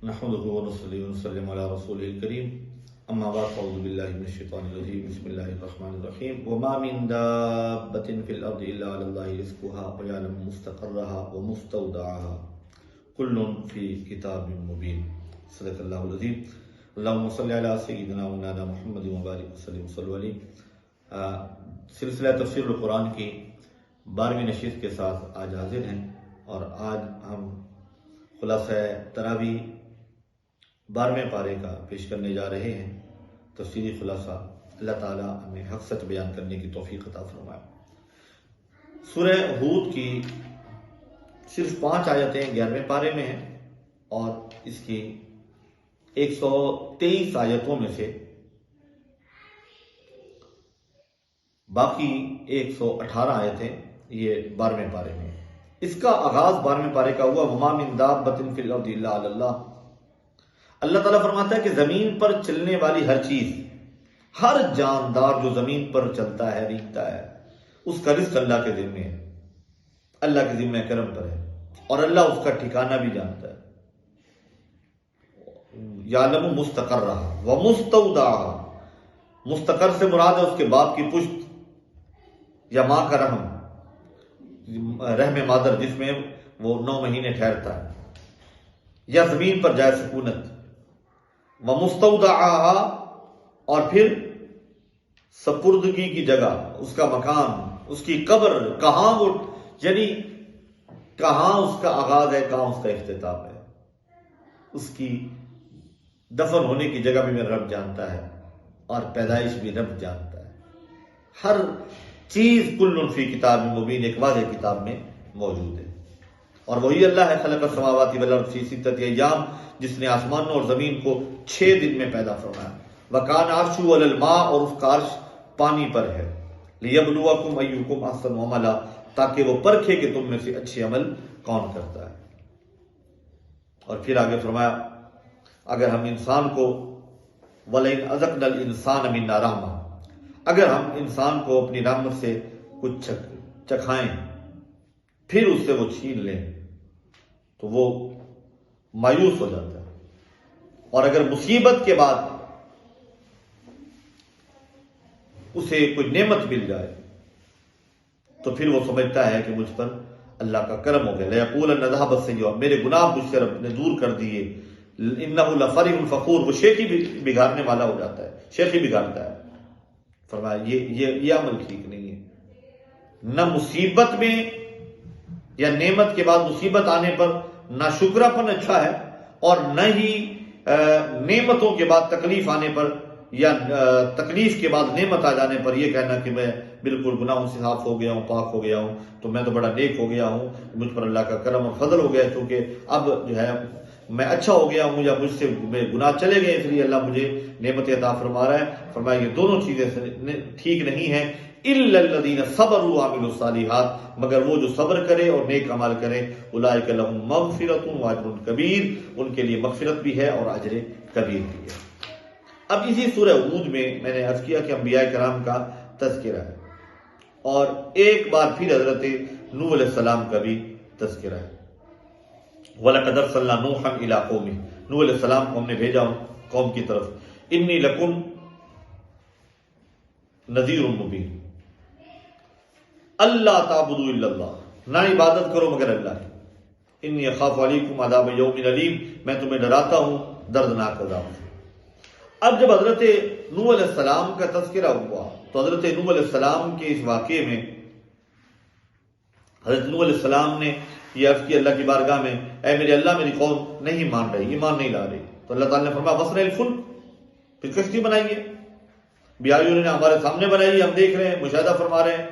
نحمده ونصلي ونسلم على رسوله الكريم اما بعد فاعوذ بالله من الشيطان الرجيم بسم الله الرحمن الرحيم وما من دابة في الارض الا على الله رزقها ويعلم مستقرها ومستودعها كل في كتاب مبين صدق الله العظيم اللهم صل على سيدنا مولانا محمد وبارك وسلم صلوا علیہ. سلسلہ تفسیر القرآن کی 12ویں نشست کے ساتھ آج حاضر ہیں اور آج ہم خلاصہ تراویح 12ویں پارے کا پیش کرنے جا رہے ہیں. تفسیری خلاصہ. اللہ تعالیٰ ہمیں حق سچ بیان کرنے کی توفیق عطا فرمائے. سورہ ہود کی صرف 5 آیتیں 11ویں پارے میں ہیں اور اس کی 123 آیتوں میں سے باقی 118 آیتیں یہ 12ویں پارے میں ہیں. اس کا آغاز 12ویں پارے کا ہوا وما من دابۃ فی الارض الا علی اللہ. اللہ تعالیٰ فرماتا ہے کہ زمین پر چلنے والی ہر چیز، ہر جاندار جو زمین پر چلتا ہے رینگتا ہے، اس کا رزق اللہ کے ذمے ہے، اللہ کے ذمہ کرم پر ہے اور اللہ اس کا ٹھکانہ بھی جانتا ہے. یعلم مستقرہا ومستودعہا. مستقر سے مراد ہے اس کے باپ کی پشت یا ماں کا رحم مادر جس میں وہ 9 مہینے ٹھہرتا ہے، یا زمین پر جائے سکونت. ومستودعہا اور پھر سپردگی کی جگہ، اس کا مکان، اس کی قبر کہاں، وہ یعنی کہاں اس کا آغاز ہے، کہاں اس کا اختتام ہے. اس کی دفن ہونے کی جگہ بھی میرا رب جانتا ہے اور پیدائش بھی رب جانتا ہے. ہر چیز کل فی کتاب مبین، ایک واضح کتاب میں موجود ہے. اور وہی اللہ ہے خلق السماوات والارض فی 6 ایام، جس نے آسمانوں اور زمین کو 6 دن میں پیدا فرمایا. وکان عرشہ علی الماء، اور اس کا عرش پانی پر ہے. لیبلوکم ایکم احسن عملا، تاکہ وہ پرکھے کہ تم میں سے اچھے عمل کون کرتا ہے. اور پھر آگے فرمایا اگر ہم انسان کو وَلَئِنْ أَذَقْنَا الْإِنسَانَ مِنَّا رَحْمَةً، اگر ہم انسان کو اپنی رحمت سے کچھ چکھائیں پھر اس سے وہ چھین لیں تو وہ مایوس ہو جاتا ہے. اور اگر مصیبت کے بعد اسے کوئی نعمت مل جائے تو پھر وہ سمجھتا ہے کہ مجھ پر اللہ کا کرم ہو گیا. لَيَقُولَنَّ ذَهَبَ السَّيِّئُ، میرے گناہ مجھ سے رب نے دور کر دیے. اِنَّهُ لَفَرِحٌ فَخُورٌ، وہ شیخی بھی بگاڑنے والا ہو جاتا ہے، شیخی بگاڑتا ہے. فرمایا یہ عمل ٹھیک نہیں ہے. نہ مصیبت میں یا نعمت کے بعد مصیبت آنے پر نہ شکراپن اچھا ہے، اور نہ ہی نعمتوں کے بعد تکلیف آنے پر یا تکلیف کے بعد نعمت آ جانے پر یہ کہنا کہ میں بالکل گناہوں سے صاف ہو گیا ہوں، پاک ہو گیا ہوں، تو میں تو بڑا نیک ہو گیا ہوں، مجھ پر اللہ کا کرم اور فضل ہو گیا کیونکہ اب جو ہے میں اچھا ہو گیا ہوں، یا مجھ سے گناہ چلے گئے اس لیے اللہ مجھے نعمت عطا فرما رہا ہے. فرمایا یہ دونوں چیزیں ٹھیک نہیں ہیں. اِلَّا الَّذِينَ صَبَرُوا وَعَمِلُوا الصَّالِحَاتِ، مگر وہ جو صبر کرے اور نیک عمل کرے. اولئک لہم مغفرۃ وَاجر کبیر، ان کے لیے مغفرت بھی ہے اور اجر کبیر بھی ہے. اب اسی سورہ ہود میں نے عرض کیا کہ انبیاء کرام کا تذکرہ ہے اور ایک بار پھر حضرت نوح علیہ السلام کا بھی تذکرہ ہے. وَلَقَدْ أَرْسَلْنَا نُوحًا إِلَىٰ قَوْمِهِ، نوح علیہ السلام کو ہم نے بھیجا قوم کی طرف. إِنِّي لَكُمْ نَذِيرٌ مُبِينٌ اللہ تعبدوا الا اللہ، نہ عبادت کرو مگر اللہ کی. انی اخاف علیکم عذاب یوم علیم، میں تمہیں ڈراتا ہوں دردناک عذاب سے. اب جب حضرت نوح علیہ السلام کا تذکرہ ہوا تو حضرت نوح علیہ السلام کے اس واقعے میں حضرت نوح علیہ السلام نے یہ عرض کی اللہ کی بارگاہ میں، اے میرے اللہ میری قوم نہیں مان رہی، ایمان نہیں لا رہی. تو اللہ تعالیٰ نے فرمایا وَاصْنَعِ الْفُلْكَ، پھر کشتی بنائیے. بیائیوں نے ہمارے سامنے بنائی، ہم دیکھ رہے ہیں، مشاہدہ فرما رہے ہیں.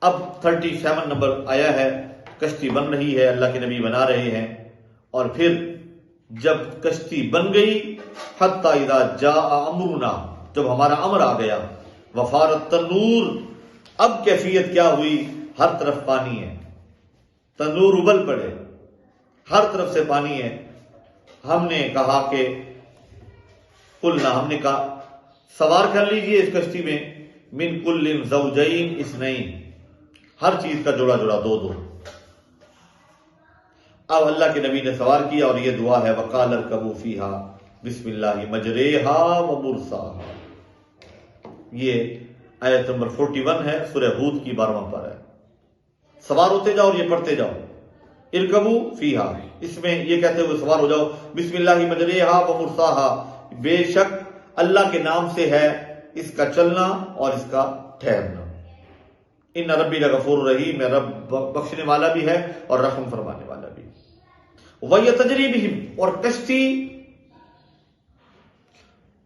اب 37 نمبر آیا ہے، کشتی بن رہی ہے، اللہ کے نبی بنا رہے ہیں. اور پھر جب کشتی بن گئی، حتی اذا جاء امرنا، جب ہمارا امر آ گیا، وفارت التنور، اب کیفیت کیا ہوئی، ہر طرف پانی ہے، تنور ابل پڑے، ہر طرف سے پانی ہے. ہم نے کہا کہ قلنا، ہم نے کہا سوار کر لیجئے اس کشتی میں، من کل زوجین اثنین، ہر چیز کا جوڑا جوڑا 2 2. اب اللہ کے نبی نے سوال کیا اور یہ دعا ہے وقال ارکبوا فیہا بسم اللہ مجریہا و مرساہا. یہ آیت نمبر 41 ہے، سورہ ہود کی 12واں پارہ ہے. سوار ہوتے جاؤ اور یہ پڑھتے جاؤ ارکبوا فیہا، اس میں یہ کہتے ہوئے سوار ہو جاؤ بسم اللہ مجریہا و مرساہا، بے شک اللہ کے نام سے ہے اس کا چلنا اور اس کا ٹھہرنا. ان ربی لغفور رحیم، میں رب بخشنے والا بھی ہے اور رحم فرمانے والا بھی. وَهِيَ تَجْرِي بِهِمْ، اور کشتی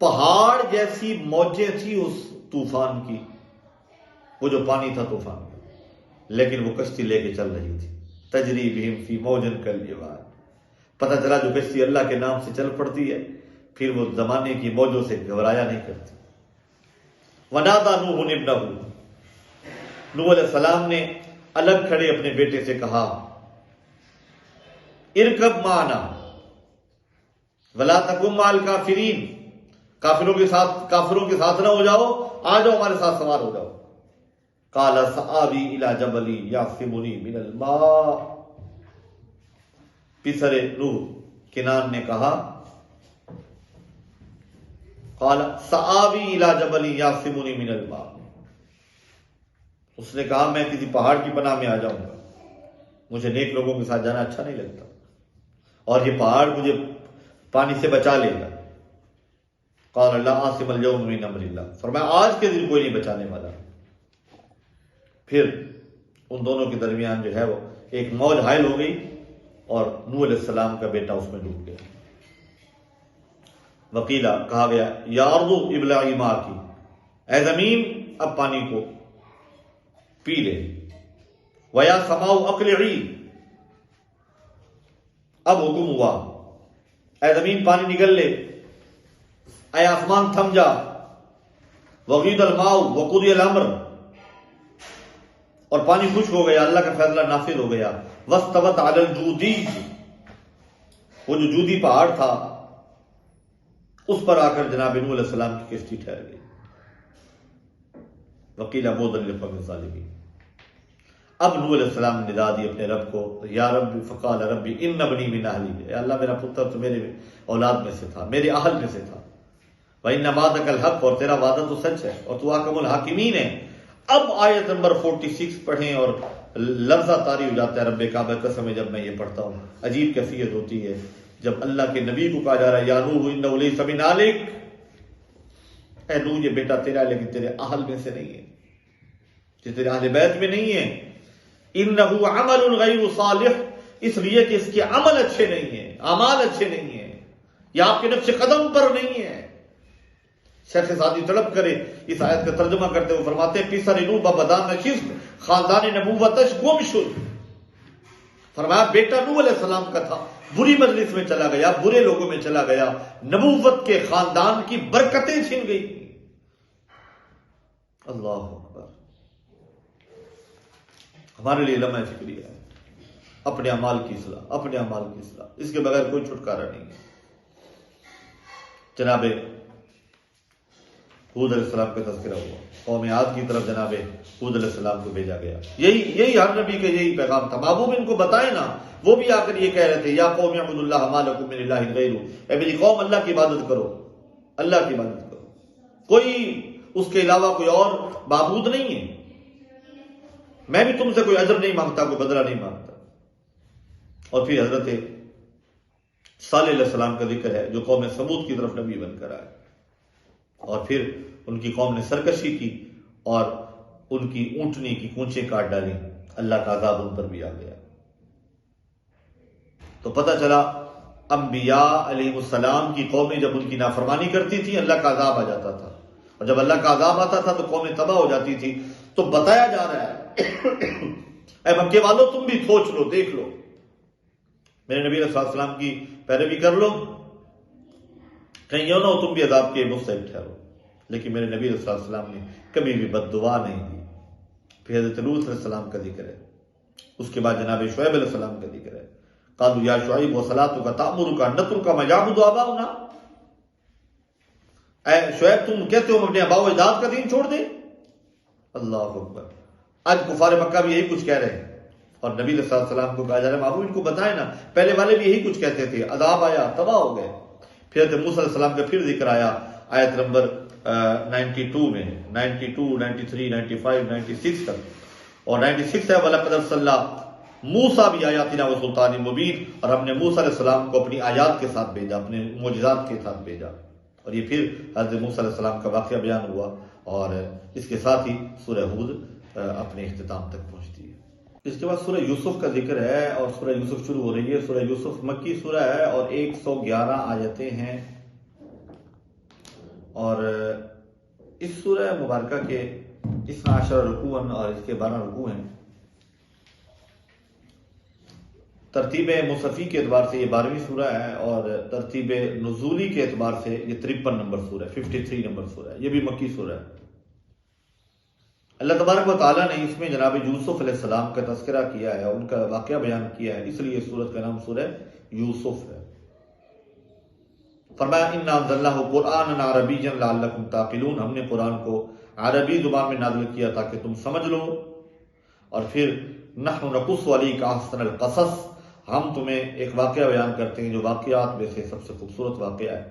پہاڑ جیسی موجیں تھی اس طوفان کی، وہ جو پانی تھا طوفان کا، لیکن وہ کشتی لے کے چل رہی تھی. تجری بہم فی موجن کالجبال، پتہ چلا جو کشتی اللہ کے نام سے چل پڑتی ہے پھر وہ زمانے کی موجوں سے گھبرایا نہیں کرتی. ونادى نوح ابنہ، نوح علیہ السلام نے الگ کھڑے اپنے بیٹے سے کہا ارکب معنا ولا تکن مع الکافرین، کافروں کے ساتھ نہ ہو جاؤ، آ جاؤ ہمارے ساتھ سوار ہو جاؤ. قال سآوی الی جبل یعصمنی من الماء، پسر نوح کنان نے کہا قال سآوی الی جبل یعصمنی من الماء، اس نے کہا میں کسی پہاڑ کی پناہ میں آ جاؤں گا، مجھے نیک لوگوں کے ساتھ جانا اچھا نہیں لگتا اور یہ پہاڑ مجھے پانی سے بچا لے گا. قال لا عاصم اليوم من امر اللہ، فرمایا آج کے دن کوئی نہیں بچانے والا. پھر ان دونوں کے درمیان جو ہے وہ ایک موج حائل ہو گئی اور نوح علیہ السلام کا بیٹا اس میں ڈوب گیا. وقیلا، کہا گیا یا ارض ابلعی ماءکی، اے زمین اب پانی کو پی لے. ویا سماء اقلعی، اب حکم ہوا اے زمین پانی نگل لے، اے آسمان تھم جا. وغید الماء وقضی الامر، اور پانی خشک ہو گیا، اللہ کا فیصلہ نافذ ہو گیا. واستوت علی الجودی، وہ جو جودی پہاڑ تھا اس پر آ کر جناب نوح علیہ السلام کی کشتی ٹھہر گئی. وقیل بعدا للقوم الظالمین، اب نوح علیہ السلام نے ندا دی اپنے رب کو یا رب، فقال ربی ان ابنی من اہلی، اے اللہ میرا پتر تو میرے اولاد میں سے تھا، میرے اہل میں سے تھا. وَإِنَّ وَعْدَكَ الْحَقُّ، اور تیرا وعدہ تو سچ ہے اور تو احکم الحاکمین ہے. اب آیت نمبر 46 پڑھیں اور لفظہ طاری ہو جاتا ہے رب کعبہ قسم ہے جب میں یہ پڑھتا ہوں. عجیب کیفیت ہوتی ہے جب اللہ کے نبی کو کہا جا رہا ہے یا نوح انہ لیس من اہلک، اے نوح یہ بیٹا تیرا ہے لیکن تیرے اہل میں سے نہیں ہے، یہ تیرے اہل بیت میں نہیں ہے. انہ عمل غیر صالح، اس لیے کہ اس کے عمل اچھے نہیں ہیں، اعمال اچھے نہیں ہیں، یہ آپ کے نقش قدم پر نہیں ہے. شیخ سعدی طلب کرے اس آیت کا ترجمہ کرتے ہوئے فرماتے ہیں پیسر نو بابدان نشست خاندان نبوتش گم شد. فرمایا بیٹا نوح علیہ السلام کا تھا، بری مجلس میں چلا گیا، برے لوگوں میں چلا گیا، نبوت کے خاندان کی برکتیں چھن گئی. اللہ اکبر. ہمارے لیے لمحہ فکریہ ہے اپنے اعمال کی اصلاح، اپنے اعمال کی اصلاح، اس کے بغیر کوئی چھٹکارا نہیں ہے. جناب ہود علیہ السلام کا تذکرہ ہوا، قوم عاد کی طرف جناب ہود علیہ السلام کو بھیجا گیا. یہی ہر نبی کا یہی پیغام تھا. محبوب ان کو بتائے نا، وہ بھی آ کر یہ کہہ رہے تھے یا قوم اعبدوا اللہ ما لکم من الہ غیرہ، اے میری قوم اللہ کی عبادت کرو، اللہ کی عبادت کرو، کوئی اس کے علاوہ کوئی اور معبود نہیں ہے. میں بھی تم سے کوئی اجر نہیں مانگتا، کوئی بدلہ نہیں مانگتا. اور پھر حضرت صالح علیہ السلام کا ذکر ہے جو قوم سمود کی طرف نبی بن کر آئے، اور پھر ان کی قوم نے سرکشی کی اور ان کی اونٹنی کی کونچیں کاٹ ڈالی، اللہ کا عذاب ان پر بھی آ گیا. تو پتہ چلا انبیاء علیہ السلام کی قومیں جب ان کی نافرمانی کرتی تھی اللہ کا عذاب آ جاتا تھا، اور جب اللہ کا عذاب آتا تھا تو قومیں تباہ ہو جاتی تھی. تو بتایا جا رہا ہے اے مکے والو تم بھی سوچ لو، دیکھ لو، میرے نبی علیہ السلام کی پیروی کر لو، کہیں یوں نہ ہو تم بھی عذاب کے مستحق ٹھہرو. لیکن میرے نبی علیہ السلام نے کبھی بھی بد دعا نہیں دی. پھر حضرت لوط علیہ السلام کا ذکر ہے، اس کے بعد جناب شعیب علیہ السلام کا ذکر ہے. قالوا یا شعیب وصلاتک تأمرک ان نترک ما یعبد آباؤنا، اے شعیب تم کہتے ہو ہم اپنے آباء و اجداد کا دین چھوڑ دیں. اللہ اکبر. آج کفار مکہ بھی یہی کچھ کہہ رہے ہیں. اور نبی علیہ السلام کو کہا جا رہا ہے محبوب ان کو بتائیں نا، پہلے والے بھی یہی کچھ کہتے تھے، عذاب آیا تباہ ہو گئے۔ پھر حضرت موسیٰ علیہ السلام کا پھر ذکر آیا آیت نمبر 92 میں، 92، 93، 95، 96 تک، اور 96 ہے وَلَقَدْ أَرْسَلْنَا موسیٰ بِآیَاتِنَا وَسُلْطَانٍ مُبِینٍ، اور ہم نے موسیٰ علیہ السلام کو اپنی آیات کے ساتھ بھیجا، اپنے معجزات کے ساتھ بھیجا۔ اور یہ پھر حضرت موسیٰ علیہ السلام کا واقعہ بیان ہوا، اور اس کے ساتھ ہی سورہ ہود اپنے اختتام تک پہنچتی ہے۔ اس کے بعد سورہ یوسف کا ذکر ہے، اور سورہ یوسف شروع ہو رہی ہے۔ سورہ یوسف مکی سورہ ہے اور 111 آیتیں ہیں، اور اس سورہ مبارکہ کے 12 رکوع اور اس کے 12 رکوع ہیں۔ ترتیب مصحفی کے اعتبار سے یہ 12ویں سورہ ہے، اور ترتیب نزولی کے اعتبار سے یہ 53 نمبر سورہ ہے، 53 نمبر سورہ ہے۔ یہ بھی مکی سورہ ہے۔ اللہ تبارک و تعالیٰ نے اس میں جناب یوسف علیہ السلام کا تذکرہ کیا ہے، ان کا واقعہ بیان کیا ہے، اس لیے اس سورت کا نام سورہ یوسف ہے۔ فرمایا اِنَّا أَنزَلْنَاهُ قُرْآنًا عَرَبِيًّا لَعَلَّكُمْ تَعْقِلُونَ، ہم نے قرآن کو عربی زبان میں نازل کیا تاکہ تم سمجھ لو۔ اور پھر نَحْنُ نَقُصُّ عَلَيْكَ أَحْسَنَ الْقَصَصِ، ہم تمہیں ایک واقعہ بیان کرتے ہیں جو واقعات میں سے سب سے خوبصورت واقعہ ہے۔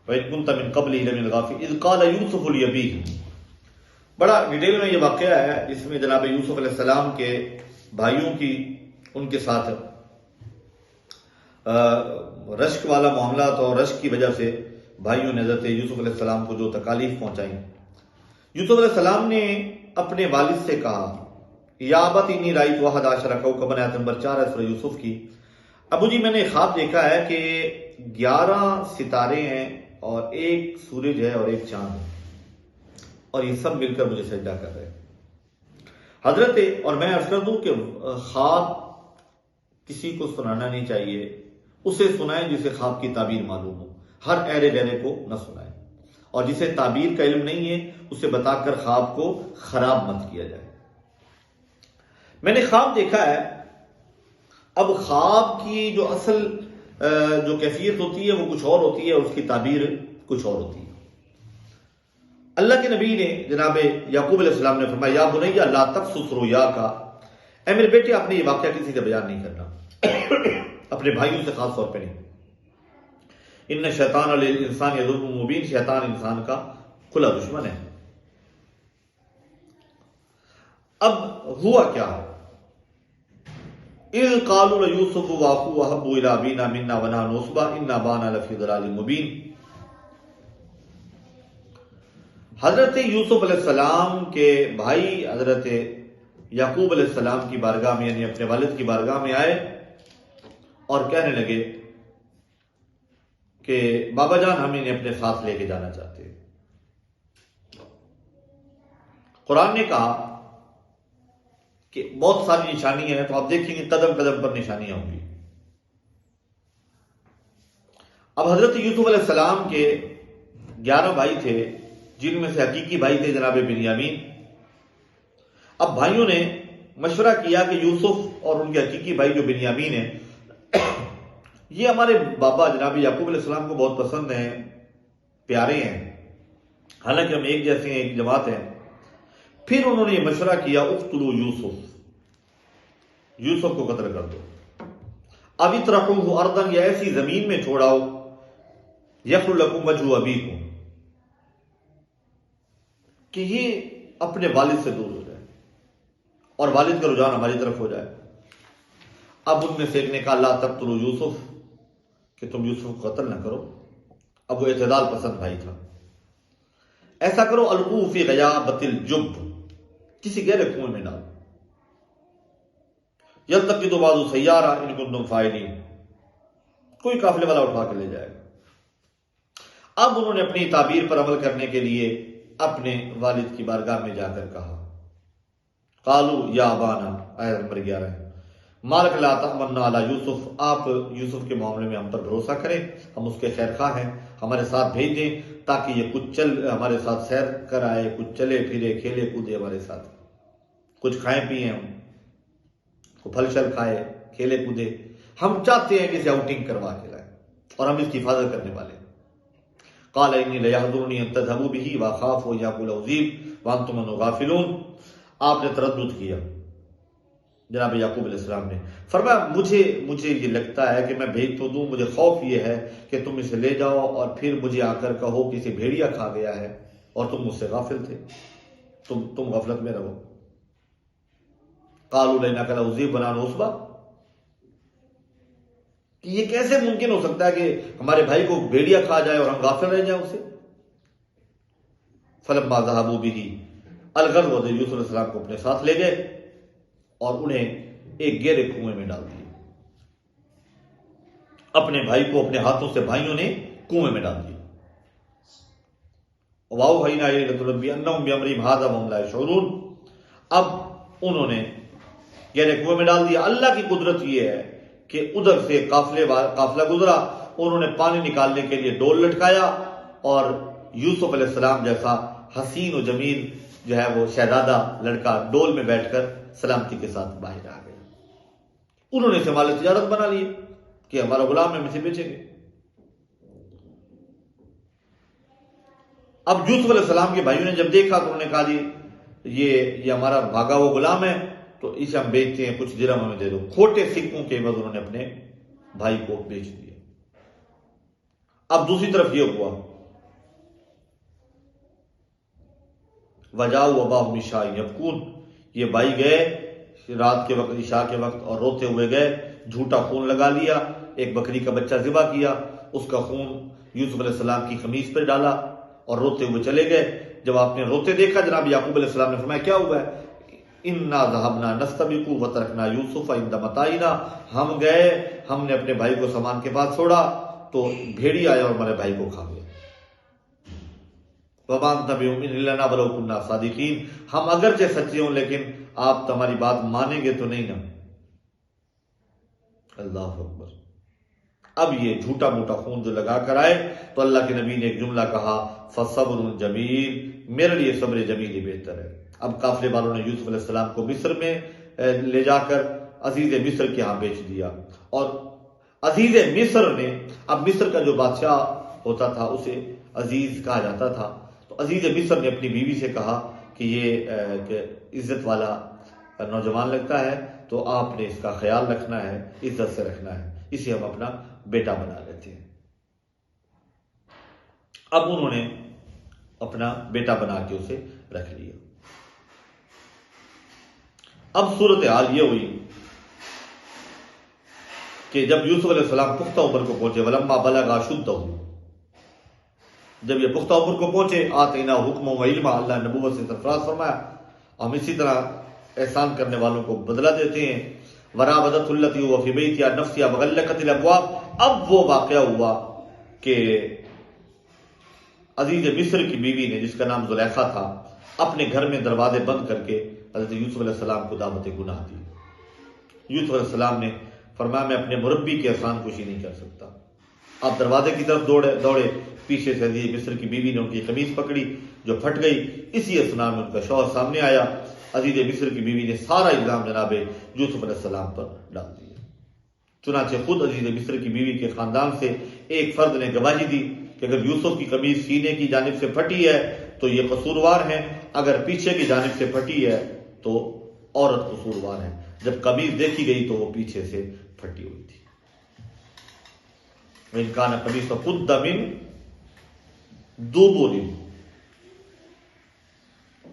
وَإِن كُنتَ مِن قَبْلِهِ لَمِنَ الْغَافِلِينَ إِذْ قَالَ يُوسُفُ لِأَبِيهِ، بڑا ڈیٹیل میں یہ واقعہ ہے جس میں جناب یوسف علیہ السلام کے بھائیوں کی ان کے ساتھ رشک والا معاملات اور رشک کی وجہ سے بھائیوں نے حضرت یوسف علیہ السلام کو جو تکالیف پہنچائیں۔ یوسف علیہ السلام نے اپنے والد سے کہا یا ابت انی رأیت 11 کوکبا، آیت نمبر 4 ہے سورہ یوسف کی، ابو جی میں نے خواب دیکھا ہے کہ 11 ستارے ہیں اور ایک سورج ہے اور ایک چاند ہے، اور یہ سب مل کر مجھے سجدہ کر رہے ہیں۔ حضرت، اور میں عرض کر دوں کہ خواب کسی کو سنانا نہیں چاہیے، اسے سنائیں جسے خواب کی تعبیر معلوم ہو، ہر ایرے گہرے کو نہ سنائیں، اور جسے تعبیر کا علم نہیں ہے اسے بتا کر خواب کو خراب مت کیا جائے۔ میں نے خواب دیکھا ہے، اب خواب کی جو اصل جو کیفیت ہوتی ہے وہ کچھ اور ہوتی ہے، اور اس کی تعبیر کچھ اور ہوتی ہے۔ اللہ کے نبی نے جناب یعقوب علیہ السلام نے فرمایا یا بنی لا تقصص رؤیاک، اے میرے بیٹے آپ نے یہ واقعہ کسی سے بیان نہیں کرنا، اپنے بھائیوں سے خاص طور پہ نہیں۔ ان شیطان للانسان عدو مبین، شیطان انسان کا کھلا دشمن ہے۔ اب ہوا کیا؟ اذ قالوا ليوسف واخوه احب الى ابينا منا ونحن عصبة ان ابانا لفي ضلال مبين، حضرت یوسف علیہ السلام کے بھائی حضرت یعقوب علیہ السلام کی بارگاہ میں، یعنی اپنے والد کی بارگاہ میں آئے اور کہنے لگے کہ بابا جان ہم انہیں اپنے ساتھ لے کے جانا چاہتے ہیں۔ قرآن نے کہا کہ بہت ساری نشانیاں ہیں، تو آپ دیکھیں گے قدم قدم پر نشانیاں ہوں گی۔ اب حضرت یوسف علیہ السلام کے 11 بھائی تھے، جن میں سے حقیقی بھائی تھے جناب بنیامین۔ اب بھائیوں نے مشورہ کیا کہ یوسف اور ان کے حقیقی بھائی جو بنیامین ہیں، یہ ہمارے بابا جناب یعقوب علیہ السلام کو بہت پسند ہیں، پیارے ہیں، حالانکہ ہم ایک جیسے ہیں، ایک جماعت ہیں۔ پھر انہوں نے یہ مشورہ کیا اقتلوا یوسف، یوسف کو قتل کر دو، اب اطرحوہ ارضا، یا ایسی زمین میں چھوڑاؤ، یخل لکم وجہ ابیکم، کہ یہ اپنے والد سے دور ہو جائے اور والد کا رجحان ہماری طرف ہو جائے۔ اب ان میں سے ایک نے کہا لا تقتلوا یوسف، کہ تم یوسف کو قتل نہ کرو۔ اب وہ اعتدال پسند بھائی تھا۔ ایسا کرو القوہ فی غیابۃ الجب، کسی گہرے کنویں میں ڈالو، یلتقط بعض السیارہ ان کنتم فاعلین، کوئی قافلے والا اٹھا کے لے جائے گا۔ اب انہوں نے اپنی تعبیر پر عمل کرنے کے لیے اپنے والد کی بارگاہ میں جا کر کہا قالوا یا ابانا، آیت نمبر 11 ہے، مالک لا تأمنا علی یوسف، آپ یوسف کے معاملے میں ہم پر بھروسہ کریں، ہم اس کے خیر خواہ ہیں، ہمارے ساتھ بھیج دیں تاکہ یہ کچھ ہمارے ساتھ سیر کر آئے، کچھ چلے پھرے، کھیلے کودے ہمارے ساتھ، کچھ کھائیں پیئیں، ہم کو پھل شل کھائے، کھیلے کودے، ہم چاہتے ہیں کہ اسے آؤٹنگ کروا کے لائیں اور ہم اس کی حفاظت کرنے والے ہیں۔ قال انی لیحضرنی ان تذهبوا به واخاف ان یاکلہ الذئب وانتم عنہ غافلون، آپ نے تردد کیا جناب یعقوب علیہ السلام نے فرمایا مجھے یہ لگتا ہے کہ میں بھیج تو دوں، مجھے خوف یہ ہے کہ تم اسے لے جاؤ اور پھر مجھے آ کر کہو کہ اسے بھیڑیا کھا گیا ہے اور تم مجھ سے غافل تھے، تم غفلت میں رہو۔ قالوا لئنک لعذیب ونحن عصبہ، کہ یہ کیسے ممکن ہو سکتا ہے کہ ہمارے بھائی کو بھیڑیا کھا جائے اور ہم غافل رہ جائیں اسے۔ فلما ذهبوا به الغرض، یوسف علیہ السلام کو اپنے ساتھ لے گئے اور انہیں ایک گہرے کنویں میں ڈال دیا۔ اپنے بھائی کو اپنے ہاتھوں سے بھائیوں نے کنویں میں ڈال دیا۔ وَأَوْحَيْنَا إِلَيْكَ لَتُنَبِّئَنَّهُم بِأَمْرِهِمْ هَٰذَا وَهُمْ لَا يَشْعُرُونَ، اب انہوں نے گہرے کنویں میں ڈال دیا۔ اللہ کی قدرت یہ ہے کہ ادھر سے قافلہ گزرا، انہوں نے پانی نکالنے کے لیے ڈول لٹکایا اور یوسف علیہ السلام جیسا حسین و جمیل جو ہے وہ شہزادہ لڑکا ڈول میں بیٹھ کر سلامتی کے ساتھ باہر آ گیا۔ انہوں نے اسے مال تجارت بنا لی کہ ہمارا غلام ہے، ہم اسے بیچیں گے۔ اب یوسف علیہ السلام کے بھائیوں نے جب دیکھا تو انہوں نے کہا جی یہ ہمارا بھاگا وہ غلام ہے، تو اسے ہم بیچتے ہیں، کچھ درہم ہمیں دے دو۔ کھوٹے سکوں کے عوض انہوں نے اپنے بھائی کو بیچ دیا۔ اب دوسری طرف یہ ہوا، وجاؤ اباہم عشاء یبکون، یہ بھائی گئے رات کے وقت، عشاء کے وقت، اور روتے ہوئے گئے، جھوٹا خون لگا لیا، ایک بکری کا بچہ ذبح کیا، اس کا خون یوسف علیہ السلام کی قمیص پر ڈالا اور روتے ہوئے چلے گئے۔ جب آپ نے روتے دیکھا، جناب یعقوب علیہ السلام نے فرمایا کیا ہوا ہے؟ انا ذهبنا نستبق وترکنا یوسف عند متاعنا، ہم گئے، ہم نے اپنے بھائی کو سامان کے پاس چھوڑا تو بھیڑی آیا اور ہمارے بھائی کو کھا گیا۔ وَمَا أَنْتَ بِمُؤْمِنٍ لَنَا وَلَوْ كُنَّا صَادِقِينَ، ہم اگرچہ سچے ہوں لیکن آپ ہماری بات مانیں گے تو نہیں نا۔ اللہ اکبر۔ اب یہ جھوٹا موٹا خون جو لگا کر آئے تو اللہ کے نبی نے ایک جملہ کہا، فَصَبْرٌ جَمِيلٌ، میرے لیے صبر جمیل ہی بہتر ہے۔ اب قافلے والوں نے یوسف علیہ السلام کو مصر میں لے جا کر عزیز مصر کے ہاں بیچ دیا، اور عزیز مصر نے، اب مصر کا جو بادشاہ ہوتا تھا اسے عزیز کہا جاتا تھا، تو عزیز مصر نے اپنی بیوی سے کہا کہ یہ کہ عزت والا نوجوان لگتا ہے تو آپ نے اس کا خیال رکھنا ہے، عزت سے رکھنا ہے، اسے ہم اپنا بیٹا بنا لیتے ہیں۔ اب انہوں نے اپنا بیٹا بنا کے اسے رکھ لیا۔ اب صورتحال یہ ہوئی کہ جب یوسف علیہ السلام پختہ عمر کو پہنچے، ولما بلغ اشدہ، جب یہ پختہ عمر کو پہنچے، آتینا حکم و علم، اللہ نے نبوت سے سرفراز فرمایا، ہم اسی طرح احسان کرنے والوں کو بدلہ دیتے ہیں۔ وراودت التی هو فی بیتها عن نفسها وغلقت الابواب، اب وہ واقعہ ہوا کہ عزیز مصر کی بیوی نے، جس کا نام زلیخا تھا، اپنے گھر میں دروازے بند کر کے حضرت یوسف علیہ السلام کو دعوت گناہ دی۔ یوسف علیہ السلام نے فرمایا میں اپنے مربی کی احسان کشی نہیں کر سکتا۔ آپ دروازے کی طرف دوڑے، پیچھے سے عزیز مصر کی بیوی نے ان کی قمیص پکڑی جو پھٹ گئی۔ اسی اثناء میں ان کا شوہر سامنے آیا۔ عزیز مصر کی بیوی نے سارا الزام جناب یوسف علیہ السلام پر ڈال دیا۔ چنانچہ خود عزیز مصر کی بیوی کے خاندان سے ایک فرد نے گواہی دی کہ اگر یوسف کی قمیص سینے کی جانب سے پھٹی ہے تو یہ قصوروار ہیں، اگر پیچھے کی جانب سے پھٹی ہے تو عورت قصوروار ہے۔ جب قمیص دیکھی گئی تو وہ پیچھے سے پھٹی ہوئی تھی۔ وَإِنْ كَانَ قَمِيصُهُ قُدَّ مِنْ دُبُرٍ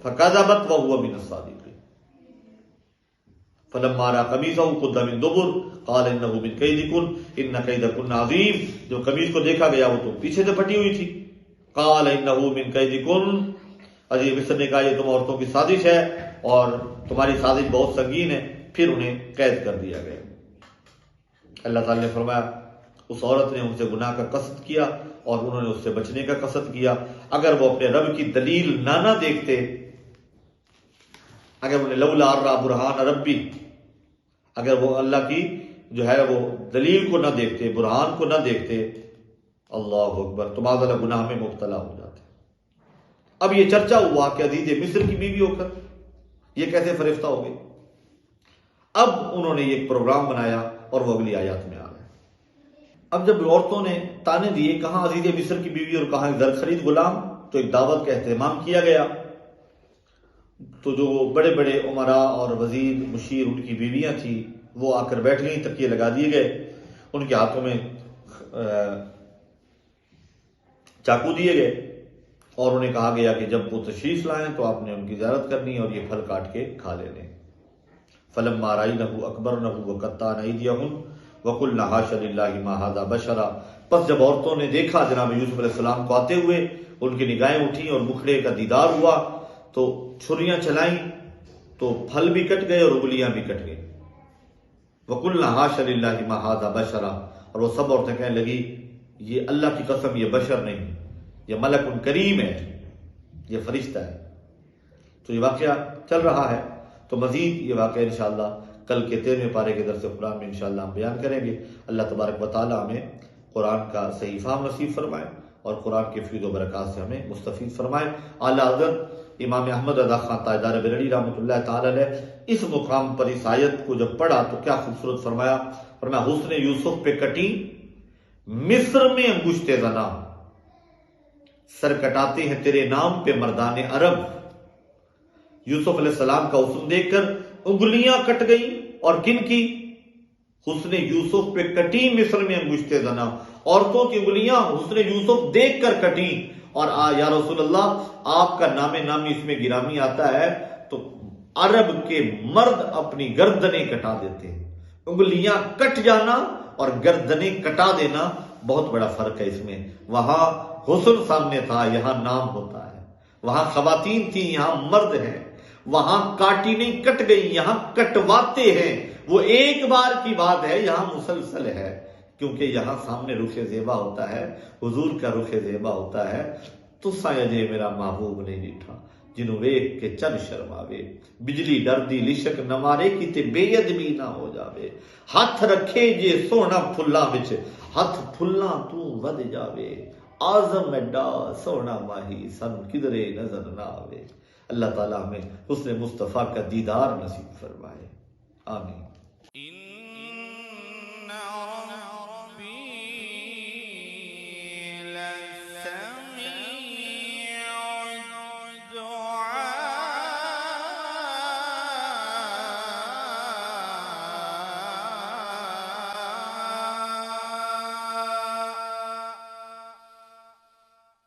فَكَذَبَتْ وَهُوَ مِنَ الصَّادِقِينَ فَلَمَّا رَأَىٰ قَمِيصَهُ قُدَّ مِنْ دُبُرٍ قَالَ إِنَّهُ مِنْ كَيْدِكُنَّ إِنَّ كَيْدَكُنَّ عَظِيمٌ، جب قمیص کو دیکھا گیا وہ تو پیچھے سے پھٹی ہوئی تھی۔ قَالَ إِنَّهُ مِنْ كَيْدِكُنَّ، عزیز مصر نے کہا یہ تم عورتوں کی سازش ہے اور تمہاری سازش بہت سنگین ہے۔ پھر انہیں قید کر دیا گیا۔ اللہ تعالی نے فرمایا اس عورت نے ان سے گناہ کا قصد کیا اور انہوں نے اس سے بچنے کا قصد کیا۔ اگر وہ اپنے رب کی دلیل نہ دیکھتے، اگر انہیں لولا ارى برہان ربی، اگر وہ اللہ کی جو ہے وہ دلیل کو نہ دیکھتے، برہان کو نہ دیکھتے، اللہ اکبر، تو معاذ اللہ گناہ میں مبتلا ہو جاتے۔ اب یہ چرچا ہوا کہ عزیز مصر کی بیوی ہو کر یہ کیسے فرشتہ ہو گئی۔ اب انہوں نے ایک پروگرام بنایا اور وہ اگلی آیات میں آ گئے۔ اب جب عورتوں نے تانے دیے کہاں عزیز مصر کی بیوی اور کہاں زر خرید غلام، تو ایک دعوت کا اہتمام کیا گیا۔ تو جو بڑے بڑے عمراء اور وزیر مشیر ان کی بیویاں تھیں وہ آ کر بیٹھ گئیں، تکیے لگا دیے گئے، ان کے ہاتھوں میں چاقو دیے گئے اور انہیں کہا گیا کہ جب وہ تشریف لائیں تو آپ نے ان کی زیارت کرنی اور یہ پھل کاٹ کے کھا لینے۔ فلما رأینہ اکبرنہ وقطعن ایدیہن وقلن حاشا للہ ما ھذا بشرا، پس جب عورتوں نے دیکھا جناب یوسف علیہ السلام کو آتے ہوئے، ان کی نگاہیں اٹھیں اور مکھڑے کا دیدار ہوا تو چھریاں چلائیں تو پھل بھی کٹ گئے اور انگلیاں بھی کٹ گئیں۔ وقلن حاشا للہ ما ھذا بشرا، اور وہ سب عورتیں کہنے لگی یہ اللہ کی قسم یہ بشر نہیں، یہ ملک کریم ہے، یہ فرشتہ ہے۔ تو یہ واقعہ چل رہا ہے، تو مزید یہ واقعہ انشاءاللہ کل کے 13ویں پارے کے درس قرآن میں انشاءاللہ ہم بیان کریں گے۔ اللہ تبارک و تعالی ہمیں قرآن کا صحیح فہم نصیب فرمائے اور قرآن کے فیض و برکات سے ہمیں مستفید فرمائے۔ اعلیٰ حضرت امام احمد رضا خان تاجدار بریلوی رحمۃ اللہ تعالی علیہ اس مقام پر اس آیت کو جب پڑھا تو کیا خوبصورت فرمایا، حسن یوسف پہ کٹی مصر میں انگشت زنا، سر کٹاتے ہیں تیرے نام پہ مردان عرب۔ یوسف علیہ السلام کا حسن دیکھ کر انگلیاں کٹ گئی، اور کن کی؟ حسن یوسف پہ کٹی مصر میں انگشت زنا، عورتوں کی انگلیاں حسن یوسف دیکھ کر کٹی۔ اور یا رسول اللہ آپ کا نام نامی اس میں گرامی آتا ہے تو عرب کے مرد اپنی گردنیں کٹا دیتے ہیں۔ انگلیاں کٹ جانا اور گردنیں کٹا دینا بہت بڑا فرق ہے اس میں۔ وہاں حسن سامنے تھا، یہاں نام ہوتا ہے۔ وہاں خواتین تھیں، یہاں مرد ہیں۔ وہاں کاٹی نہیں کٹ گئی، یہاں کٹواتے ہیں۔ وہ ایک بار کی بات ہے، یہاں مسلسل ہے، کیونکہ یہاں سامنے رخ زیبا ہوتا ہے، حضور کا رخ زیبا ہوتا ہے۔ تو سایہ میرا محبوب نہیں ڈٹھا جنوں ویکھ کے چن شرماوے، بجلی ڈردی لشک نہ مارے کتے بے ادبی نہ ہو جاوے، ہاتھ رکھے جے سونا پھلاں وچ ہاتھ پھلاں تو ود جاوے، آزم ایڈا سونا ماہی سن کدرے نظر نہ آوے۔ اللہ تعالیٰ ہمیں حسن مصطفیٰ کا دیدار نصیب فرمائے، آمین۔